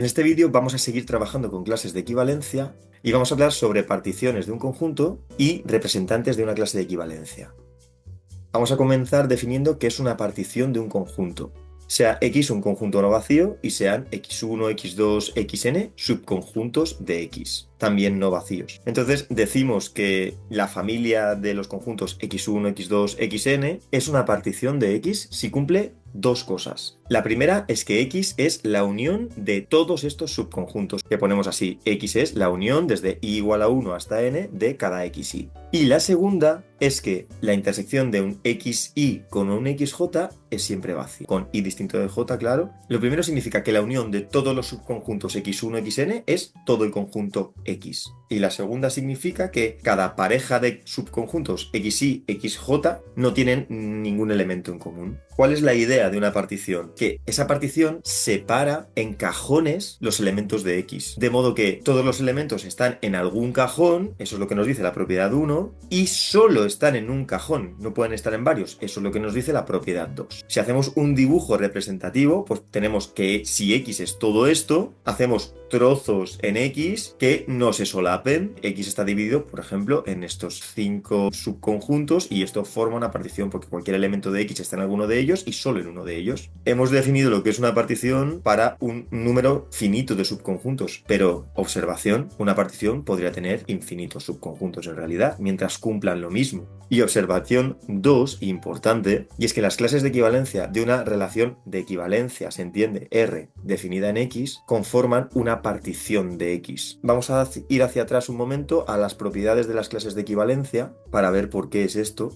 En este vídeo vamos a seguir trabajando con clases de equivalencia y vamos a hablar sobre particiones de un conjunto y representantes de una clase de equivalencia. Vamos a comenzar definiendo qué es una partición de un conjunto. Sea X un conjunto no vacío y sean X1, X2, Xn subconjuntos de X, también no vacíos. Entonces decimos que la familia de los conjuntos X1, X2, Xn es una partición de X si cumple dos cosas. La primera es que X es la unión de todos estos subconjuntos, que ponemos así: X es la unión desde i igual a 1 hasta n de cada xi. Y la segunda es que la intersección de un xi con un xj es siempre vacío, con i distinto de j, claro. Lo primero significa que la unión de todos los subconjuntos x1, xn es todo el conjunto X. Y la segunda significa que cada pareja de subconjuntos xi, xj no tienen ningún elemento en común. ¿Cuál es la idea de una partición? Que esa partición separa en cajones los elementos de X. De modo que todos los elementos están en algún cajón, eso es lo que nos dice la propiedad 1, y solo están en un cajón, no pueden estar en varios, eso es lo que nos dice la propiedad 2. Si hacemos un dibujo representativo, pues tenemos que si X es todo esto, hacemos trozos en X que no se solapen. X está dividido, por ejemplo, en estos 5 subconjuntos y esto forma una partición porque cualquier elemento de X está en alguno de ellos y solo en uno de ellos. Hemos definido lo que es una partición para un número finito de subconjuntos, pero observación, una partición podría tener infinitos subconjuntos en realidad, mientras cumplan lo mismo. Y observación 2, importante, y es que las clases de equivalencia de una relación de equivalencia, se entiende, R, definida en X, conforman una partición de X. Vamos a ir hacia atrás un momento a las propiedades de las clases de equivalencia para ver por qué es esto.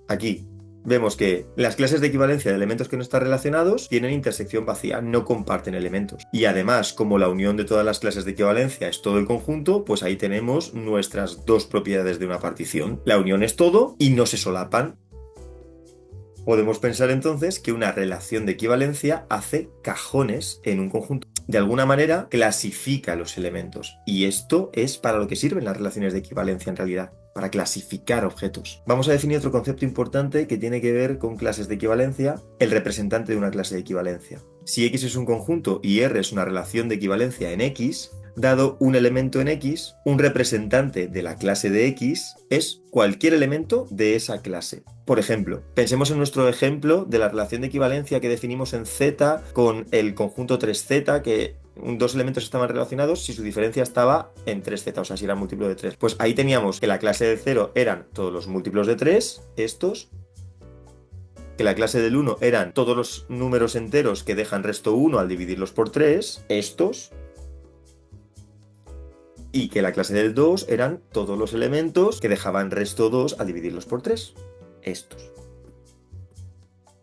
Aquí vemos que las clases de equivalencia de elementos que no están relacionados tienen intersección vacía, no comparten elementos. Y además, como la unión de todas las clases de equivalencia es todo el conjunto, pues ahí tenemos nuestras dos propiedades de una partición. La unión es todo y no se solapan. Podemos pensar entonces que una relación de equivalencia hace cajones en un conjunto. De alguna manera clasifica los elementos. Y esto es para lo que sirven las relaciones de equivalencia en realidad, para clasificar objetos. Vamos a definir otro concepto importante que tiene que ver con clases de equivalencia, el representante de una clase de equivalencia. Si X es un conjunto y R es una relación de equivalencia en X, dado un elemento en X, un representante de la clase de X es cualquier elemento de esa clase. Por ejemplo, pensemos en nuestro ejemplo de la relación de equivalencia que definimos en Z con el conjunto 3Z, que dos elementos estaban relacionados si su diferencia estaba en 3Z, o sea, si era múltiplo de 3. Pues ahí teníamos que la clase del 0 eran todos los múltiplos de 3, estos, que la clase del 1 eran todos los números enteros que dejan resto 1 al dividirlos por 3, estos, y que la clase del 2 eran todos los elementos que dejaban resto 2 al dividirlos por 3, estos.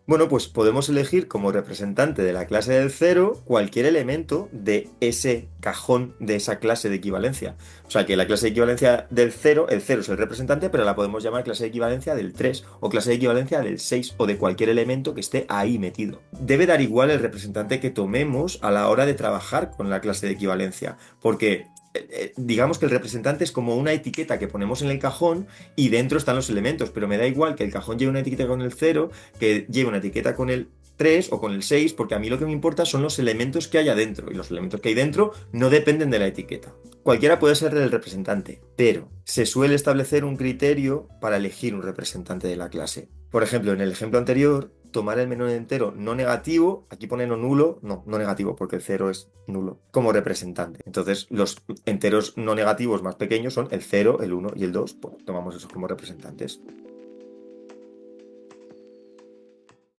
Bueno, pues podemos elegir como representante de la clase del 0 cualquier elemento de ese cajón de esa clase de equivalencia. O sea que la clase de equivalencia del 0, el 0 es el representante, pero la podemos llamar clase de equivalencia del 3 o clase de equivalencia del 6 o de cualquier elemento que esté ahí metido. Debe dar igual el representante que tomemos a la hora de trabajar con la clase de equivalencia, porque digamos que el representante es como una etiqueta que ponemos en el cajón y dentro están los elementos, pero me da igual que el cajón lleve una etiqueta con el 0, que lleve una etiqueta con el 3 o con el 6, porque a mí lo que me importa son los elementos que hay adentro, y los elementos que hay dentro no dependen de la etiqueta. Cualquiera puede ser el representante, pero se suele establecer un criterio para elegir un representante de la clase. Por ejemplo, en el ejemplo anterior, tomar el menor entero no negativo, aquí pone no nulo, no negativo porque el 0 es nulo, como representante. Entonces los enteros no negativos más pequeños son el 0, el 1 y el 2, pues tomamos esos como representantes.